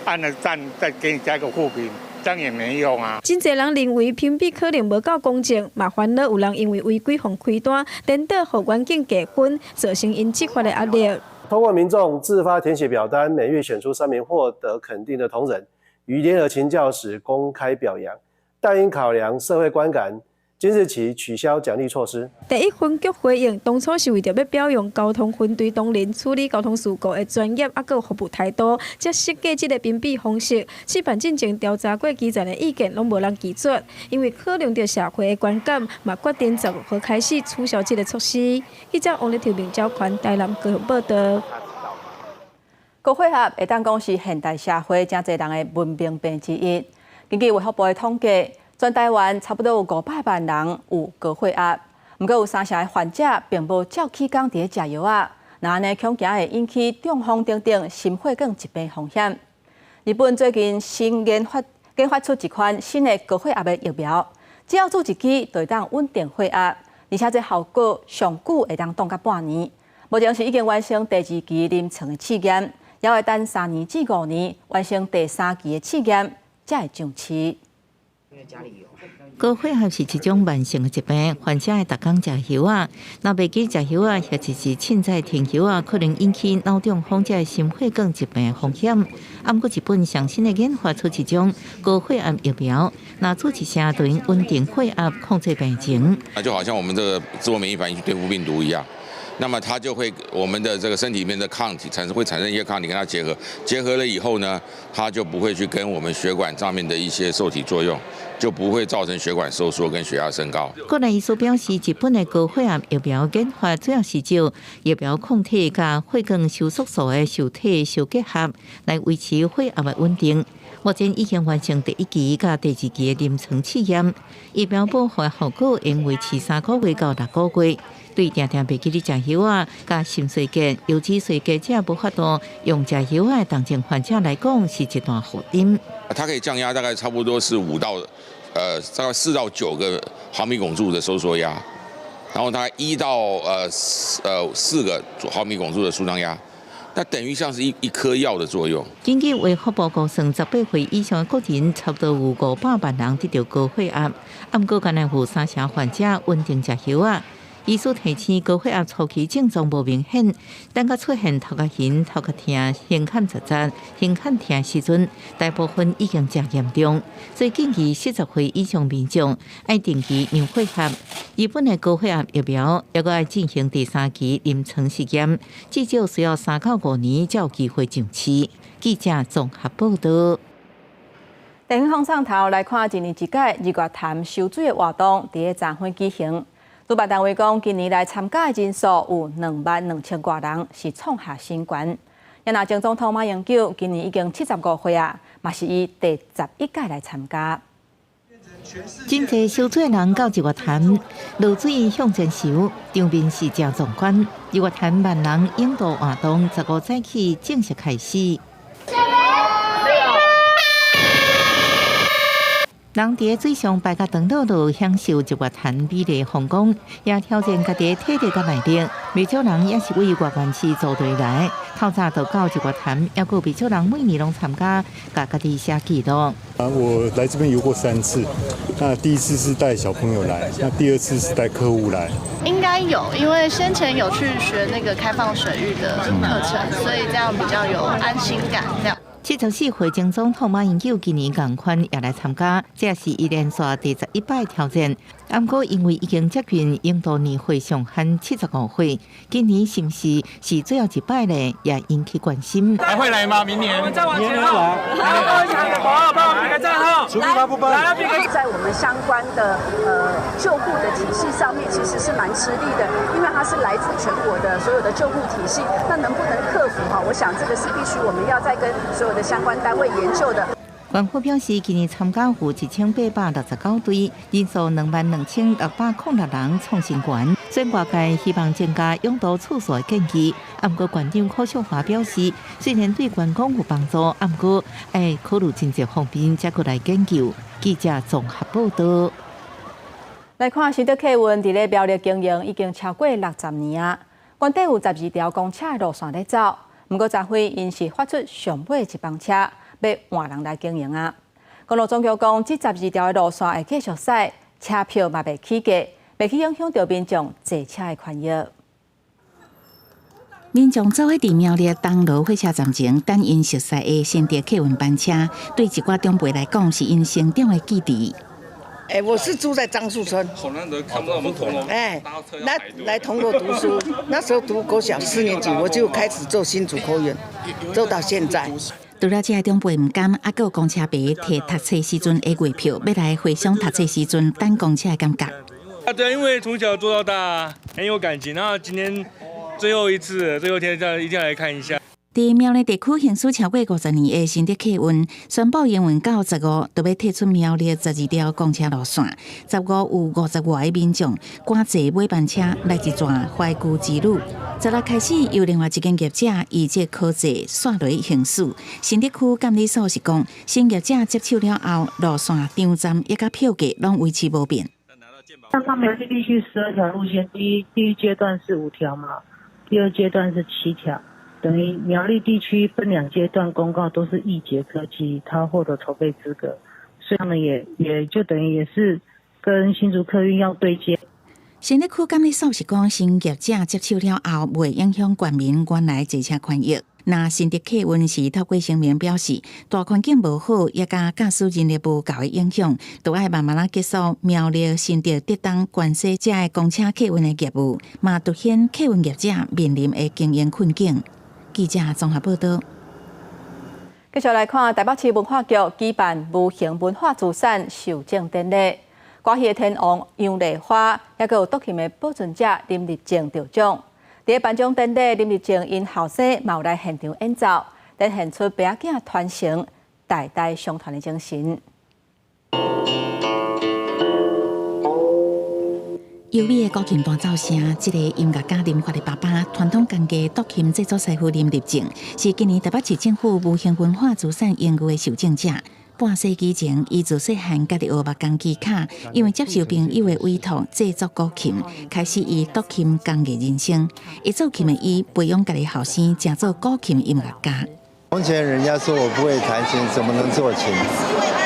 按了赞再给你加一个负评。这样也没用啊！真侪人认为评比可能无够公正，嘛烦恼有人因为违规互开单，颠倒互员警加分，造成因执法的压力。通过民众自发填写表单，每月选出3名获得肯定的同仁，于联合勤教时公开表扬。但因考量社会观感，今日起取消奖励措施。第1分局回应，当初是为着要表扬交通分队同仁处理交通事故的专业，还有服务态度，才设计这个评比方式。试办进前调查过基层的意见，拢无人拒绝，因为考量到社会的观感，嘛决定16号开始取消这个措施。记者王立条名交款台南高雄报道。高血压会当讲是现代社会真侪人的文明病之一。根据卫福部的统计，全台湾差不多有500万人有高血压，不过有3成的患者并无照起工伫食药啊，那安尼恐惊会引起中风等心血管疾病风险。日本最近新研发出一款新的高血压的疫苗，只要注一剂就会当稳定血压，而且这效果上久会当挡到半年。目前是已经完成第2期临床的试验，也会等3年至5年完成第3期的试验，才会上市。高血压是一种慢性的疾病，患者会逐工食药啊，若袂记食药啊，或者是凊彩停药啊，可能引起脑中风这心血管疾病的风险。不过，日本上新的研发出一种高血压疫苗，若注一声就能稳定血压，控制病情。那就好像我们这个自我免疫反应去对付病毒一样。那么它就会我们的这个身体里面的抗体会产生一些抗体跟它结合了以后呢，它就不会去跟我们血管上面的一些受体作用，就不会造成血管收缩跟血压升高。国内医师表示，日本的高血压疫苗研发主要是就疫苗抗体加血管收缩素的受体相结合，来维持血压的稳定。目前已经完成第1期甲第2期的临床试验，疫苗保护的效果应维持3个月到6个月。对常常袂记哩食药啊，甲心衰竭、油脂衰竭者无法度用食药的重症患者来讲，是一段负担。它可以降压大概差不多是大概4到9个毫米汞柱的收缩压，然后大概1到4个毫米汞柱的舒张压。那等于像是一颗药的作用。根据卫福部估算，18岁以上的国人差不多有500万人得到高血压，不过敢若有3成患者稳定食药啊。医师提醒，高血压初期症状无明显，等到出现头壳晕、头壳痛、胸坎扎扎、胸坎痛时阵，大部分已经真严重。所以建议40岁以上民众爱定期量血压。日本的高血压疫苗也要进行第3期临床试验，至少需要3到5年才有机会上市。记者综合报道。电影风上头来看，一年一届日月潭收水的活动伫个昨昏举行。主办单位讲，今年来参加的人数有22000多人，是创下新高。也那前总统马英九今年已经75岁啊，嘛是伊第11届来参加。真侪收水人到日月潭落水向前游，场面是真壮观。日月潭万人引导活动15早起正式开始。人伫水上摆甲长岛路享受日月潭美丽风光，也挑战家己体力甲耐力。不少人也是为月圆市组队来，透早就到日月潭，也有不少人每年拢参加，甲家己写记录。我来这边游过3次，那第1次是带小朋友来，那第2次是带客户来。应该有，因为先前有去学那个开放水域的课程，所以这样比较有安心感。这样。74岁前总统马英九今年同款也来参加，这是伊连续第11摆挑战。不过因为已经接近印度年会上限75岁，今年是不是最后一摆呢？也引起关心。还会来吗？明年？我们再往前号，来帮我们比个账号。来，在我们相关的救护的体系上面，其实是蛮吃力的，因为它是来自全国的所有的救护体系，那能不能克服哈？我想这个是必须我们要再跟所有的相关单位研究的。官府表示，今年参加有1869队，人数22606人创新高。所以外界希望增加拥堵次数的建议。不过县长柯秀华表示，虽然对员工有帮助，不过要考虑经济方面才过来研究。记者综合报道。来看新德客运伫咧苗栗经营已经超过60年啊，原底有12条公车的路线在走，不过昨晖因是发出上尾一班车。要换人来经营啊！公路总局讲，这12条的路线会继续驶，车票嘛袂起价，袂去影响到民众坐车的权益。民众走喺苗栗东路火车站前，等因熟悉的新德客运班车，对一寡长辈来讲是因成长的记忆。我是住在樟树村。好难得看不到我们铜锣。来铜锣读书，那时候读国小4年级，我就开始做新竹客运，做到现在。除了这长辈唔甘，还有公车爸摕读册时阵的月票，要来回想读册时阵等公车的感觉。对，因为从小做到大，很有感情。然后今天最后一次，最后一天，一定要来看一下。在苗栗地区行驶超过50年的新德客运，宣布营运到15，就要退出苗栗12条公车路线。15有50外的民众赶坐尾班车来一段怀旧之旅。16开始，由另外一间业者以这考坐线路行驶。新德区监理所是讲，新业者接手了后，路线、场站也甲票价拢维持不变。像他苗栗地区12条路线，第一阶段是5条嘛，第二阶段是7条。等于苗栗地区分2阶段公告，都是易捷科技，他获得筹备资格，所以他们也就等于也是跟新竹客运要对接。新德区监理所是讲，新业者接手了后，袂影响县民原来坐车权益。那新德客运是透过声明表示，大环境无好，也甲驾驶人力无够的影响，都要慢慢结束苗栗新德德东关西这的公车客运的业务，嘛凸显客运业者面临的经营困境。记者综合报道。继续来看台北市文化局举办无形文化资产授证典礼，歌戏天王杨丽花，也有独琴的保存者林立正得奖。在颁奖典礼，林立正因后生嘛有来现场演奏，展现出爸仔传承、代代相传的精神。优美的古琴弹奏声，这个音乐家林发的爸爸，传统工艺独琴制作师傅林立正，是今年台北市政府无形文化资产荣誉的受奖者。半世纪前，伊自细汉家己学木工技巧，因为接受朋友的委托制作古琴，开始伊独琴工艺人生。会做琴的伊，培养家己后生，成做古琴音乐家。从前人家说我不会弹琴，怎么能做琴？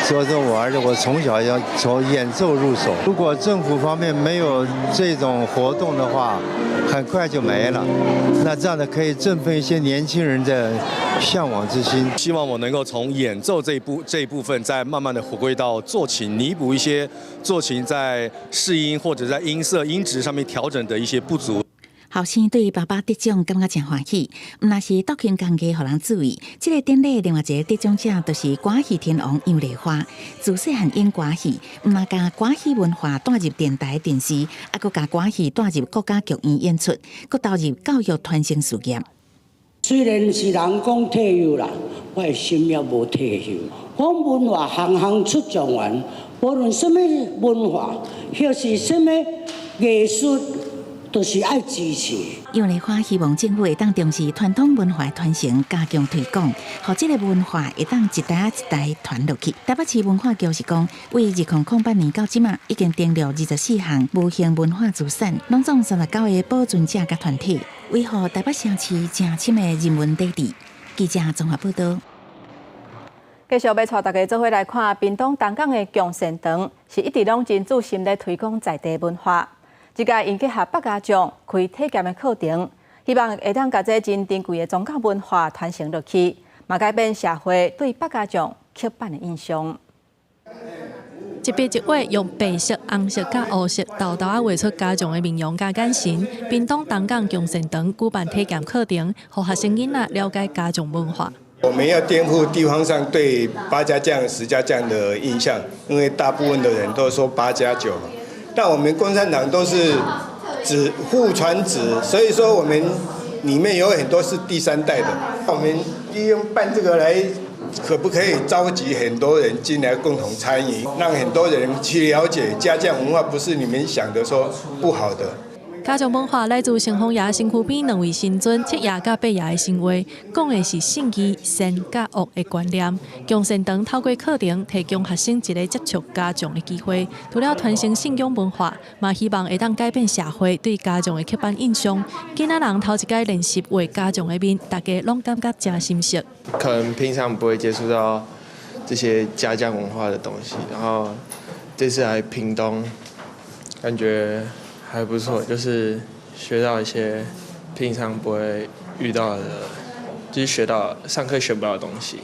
所以说我从小要从演奏入手。如果政府方面没有这种活动的话，很快就没了。那这样的可以振奋一些年轻人的向往之心。希望我能够从演奏这一部分，再慢慢的回归到做琴，弥补一些做琴在试音或者在音色、音质上面调整的一些不足。后生对爸爸得奖感觉真欢喜，毋但是独琴工艺，互人注意。这个典礼另外一个得奖者就是歌戏天王杨丽花。自细汉演歌戏，毋但将歌戏文化带入电台、电视，还佫将歌戏带入国家剧院演出，佫投入教育传承事业。虽然是人讲退休啦，我的心也无退休。讲文化行行出状元，无论什么文化，或是什么艺术。都是爱支持。杨丽花希望政府会当重视传统文化传承，加强推广，让这个文化会当一代一代传落去。台北市文化局是讲，为2008年到即嘛，已经订了24项无形文化资产，拢总39个保存者甲团体，维护台北城市正深的人文底蕴。记者综合报道。继续要带大家做伙来看，屏东东港的强善堂是一直拢真注心咧推广在地文化。即届因结合北家长开体验的课程，希望会当把这真珍贵的宗教文化传承落去，嘛改变社会对北家将刻板的印象。一笔一画用白色、红色甲黑色豆豆画出家长的面容甲眼神。屏东东港共善堂举办体验课程，让学生囡仔了解家长文化。我们要颠覆地方上对八家将、十家将的印象，因为大部分的人都说8加9嘛。但我们共产党都是子父传子，所以说我们里面有很多是第3代的。我们利用办这个来。可不可以召集很多人进来共同参与，让很多人去了解家将文化，不是你们想的说不好的。家将文化来自成丰爷身躯边2位神尊七爷甲八爷的神话，讲的是圣义、善甲恶的观念。共善堂透过课程，提供学生一个接触家将的机会，除了传承信仰文化，嘛希望会当改变社会对家将的刻板印象。囡仔人头一届练习画家将的面，大家拢感觉真心实。可能平常不会接触到这些家将文化的东西，然后这次来屏东，感觉还不错，就是学到一些平常不会遇到的，就是学到上课学不到的东西。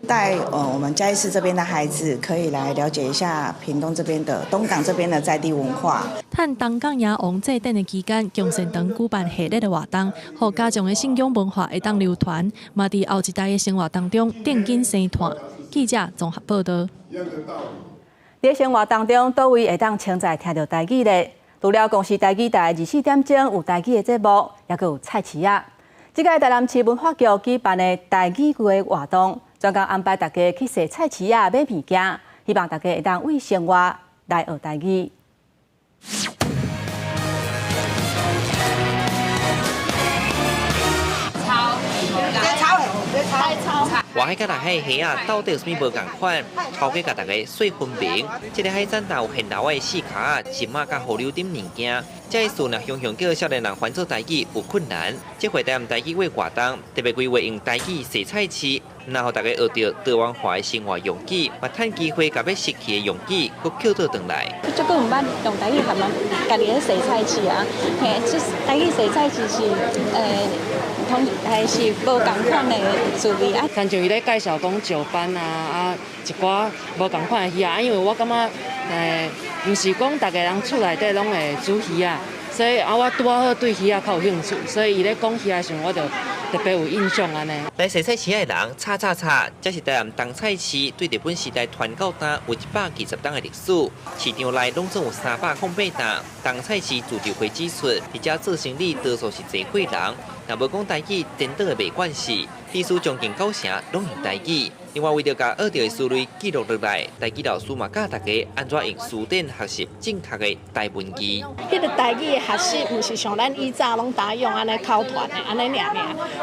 带我们嘉义市这边的孩子可以来了解一下屏东这边的东港这边的在地文化。趁东港野王祭典的期间，共善堂举办系列的活动，让家长的信仰文化会当流传，嘛伫后一代的生活当中定紧生团。记者综合报道。在生活当中，倒位会当称在听到台语咧？除了公视台语台24点钟有台语的节目，也佫有菜市仔。这个台南市文化局举办的台语月活动，专工安排大家去踅菜市仔买物件，希望大家会当为生活来学台语。外海甲内海的虾啊，到底有啥物无共款？头家甲大家说分明。这个海产摊有现老的四卡啊、金马甲河流顶物件。这一次呢，雄雄叫少年人翻做台语有困难。这回台台语月活动，特别规划用台语踅菜市，然后大家学到台湾话的生活用语，嘛趁机会甲要失去的用语，佫捡倒转来。这个唔捌用台语含嘛，家己咧踅菜市啊，嘿，这台语踅菜市是还是无共款的滋味啊。亲像伊咧介绍讲石斑啊，一寡无共款的鱼啊，因为我感觉毋是讲大家人厝内底拢会煮鱼啊，所以我拄好对鱼啊较有兴趣，所以伊咧讲鱼啊时，我就特别有印象安尼。来踅菜市的人，这是台南东菜市对日本时代传到单有120档的历史，市场内拢总有308档。东菜市自治会指出，伫遮做生意多数是济货人，若无讲台语，颠倒的袂关系。历史将近9成拢用台语。另外，为了将学到的思虑记录落来，台语老师嘛教大家安怎用词典学习正确的台文字。迄个台语的学习，毋是像咱以早拢打用安尼口传的安尼尔，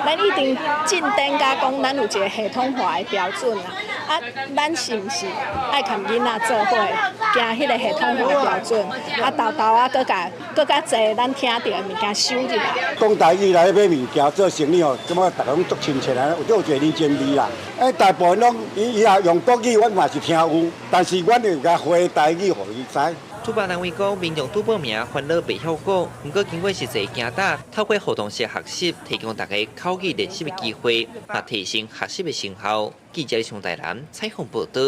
咱一定进展甲讲，咱有一个系统化的标准啦。啊，咱是毋是爱跟囡仔做伙，行迄个系统化的标准？啊，豆啊，搁较济咱听到的物件收入来。讲台语来买物件做生意哦，感觉大家拢足亲切啊，有一个人情味啦。大部分拢伊也用国语，阮嘛是听有，但是阮就甲回台语，互伊知。主办单位讲，民众拄报名，烦恼袂晓讲，不过经过实际行打，透过互动式学习，提供大家口语练习的机会，也提升学习的成效。记者从台南采访报道。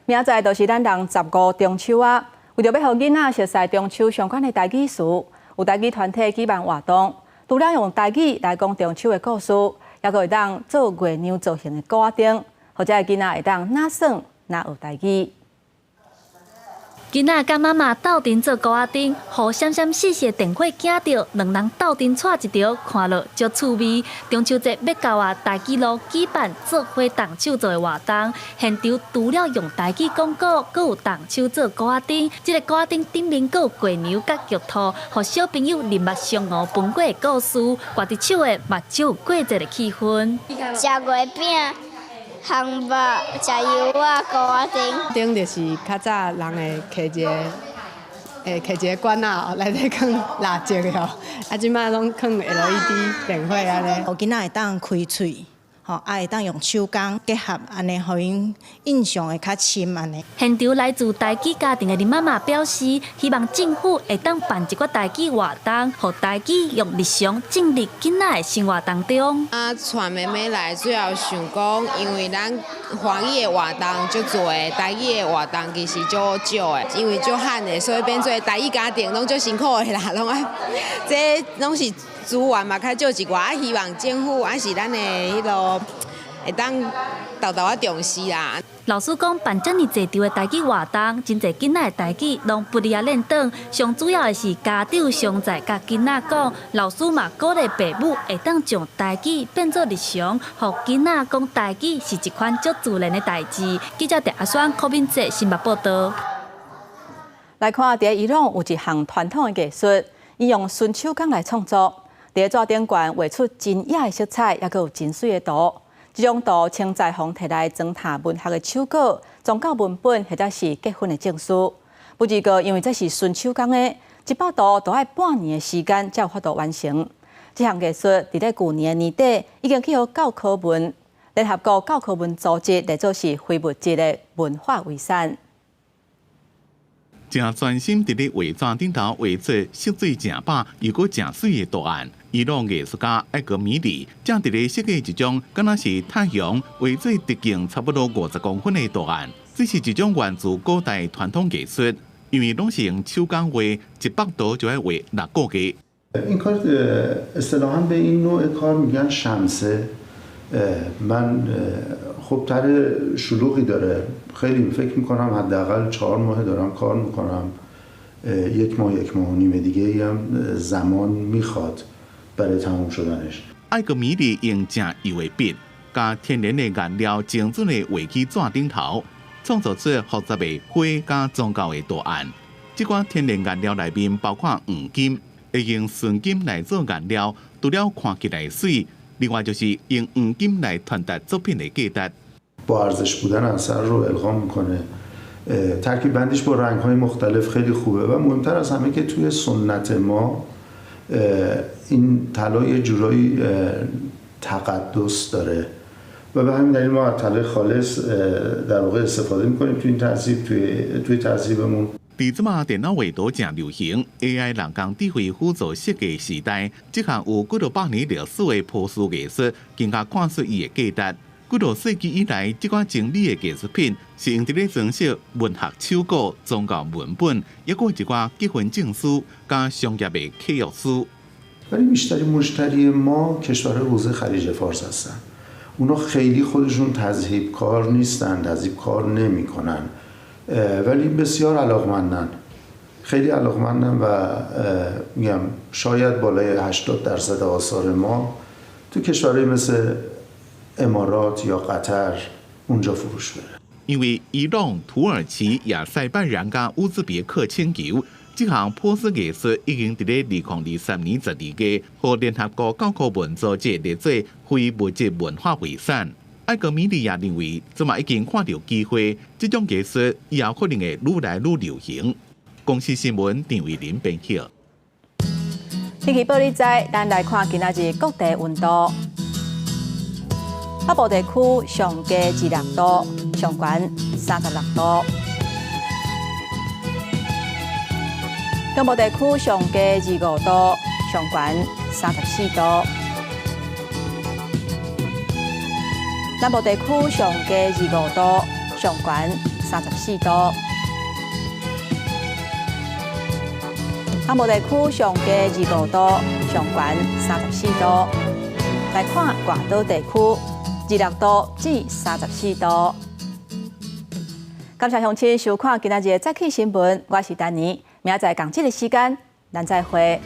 明仔就是咱人15中秋啊，为着要互囡仔熟悉中秋相关的台语词，有台语团体举办活动，除了用台语来讲中秋的故事，也会当做月娘造型的鼓仔灯，或者囡仔会当哪耍哪学台语。囡仔甲妈妈斗阵做鼓仔灯，互闪闪细细电火惊到，两人斗阵带一条，看落足趣味。中秋节要到啊，台语路举办做花动手做的活动，现场除了用台语讲故，阁有动手做鼓仔灯。这个鼓仔灯顶面阁有月娘甲玉兔，互小朋友人物相互分过的故事，挂伫手的嘛只有过节的气氛。食月饼。烘肉、食油啊、鼓仔灯。灯就是较早人会摕一个管啊，内底放蜡烛哦，啊，即摆拢放 LED 电火安尼。囡仔会当开喙，会当用手工结合安尼，互因印象会较深安尼。现场来自台语家庭的林妈妈表示，希望政府会当办一个台语活动，互台语用日常进入囡仔的生活当中。带妹妹来主要想讲，因为咱华语的活动足多，台语的活动其实足少的，因为足罕的，所以变做台语家庭拢足辛苦的啦，拢爱这拢是资源嘛较少一寡，希望政府还是咱的迄落会当豆豆重视啦。老师讲，办这么济场的台语活动，真侪囡仔的台语拢不离练长。上主要的是家长常在甲囡仔讲，老师嘛鼓励父母会当将台语变做日常，互囡仔讲台语是一款足自然的代志。记者陈阿选、柯敏哲新北报道。来看，伫伊朗有一项传统的艺术，伊用纯手工来创作，伫纸顶悬画出真野的色彩，也有真水的图。这种图清在方摕来装塔文学的手稿，装到文本或者是结婚的证书。不过，因为这是纯手工的，100图都要半年的时间才有法度完成。这项艺术伫咧去年年底已经去予教科文联合国教科文组织列作是非物质的文化遗产。正专心伫咧画纸顶头画出色水正白又阁正水的图案。伊朗艺术家埃格米里正伫咧设计一种敢若是太阳画做直径差不多50公分的图案。这是一种源自古代传统艺术，因为拢是用手工画，100图就要画6个月。این کار اصطلاحاً به این نوع کار میگن شمسه. من خب طرح شلوغی داره. خیلی فکر میکنم حداقل 4 ماه دارم کار میکنم. 1 ماه 1 ماه و نیم دیگه هم زمان میخواد برای تمام شدنش. 埃格米里用正油的笔，加天然的颜料精准的画起纸顶头，创造出复杂的花加宗教的图案。这款天然颜料内面包括黄金，会用纯金来做颜料，除了看起来水，另外就是用黄金来传达作品的价值。با ارزش بودن اثر رو القا میکنه. ترکیب بندیش با رنگ‌های مختلف خیلی خوبه و مهمتر از همه که توی سنت ما این طلا یه جورایی تقدس داره و به همین دلیل ما از طلای خالص در واقع استفاده میکنیم توی این تهذیب توی تهذیبمون. 伫即马电脑画图正流行 ，AI 人工智慧辅助设计时代，这项有几多百年历史的朴素艺术，更加看出伊的价值。几多世纪以来，这款精美的艺术品是用伫咧装饰文学手稿、宗教文本，也有一寡结婚证书加商业的契约书。 ولی بیشتری مشتری ما کشورهای حوزه خلیج فارس هستن. اونا خیلی خودشون تذهیب کار نیستن، تذهیب کار نمیکنن. ولی بسیار علاقمندن. خیلی علاقمندن و میگم شاید بالای 80% آثار ما تو کشورهای مثل امارات یا قطر اونجا فروش بره. 因为伊朗、土耳其、亚塞拜然加乌兹别克请求，这项普世艺术已经伫咧2023年12月，获联合国教科文组织列做非物质文化遗产。埃格米利亚认为，即嘛已经看到机会，这种艺术以后可能会愈来愈流行。公司新闻张伟林编辑。天气报你知，咱来看今仔日各地温度。北部地区上低26度，上悬36度；中部地区上低25度，上悬34度；南部地区上低25度，上悬34度；南部地区上低25度，上悬34度。来看外岛地区。 26度至34度。感谢乡亲收看今仔日的早起新闻，我是丹尼，明仔载同这个时间，咱再会。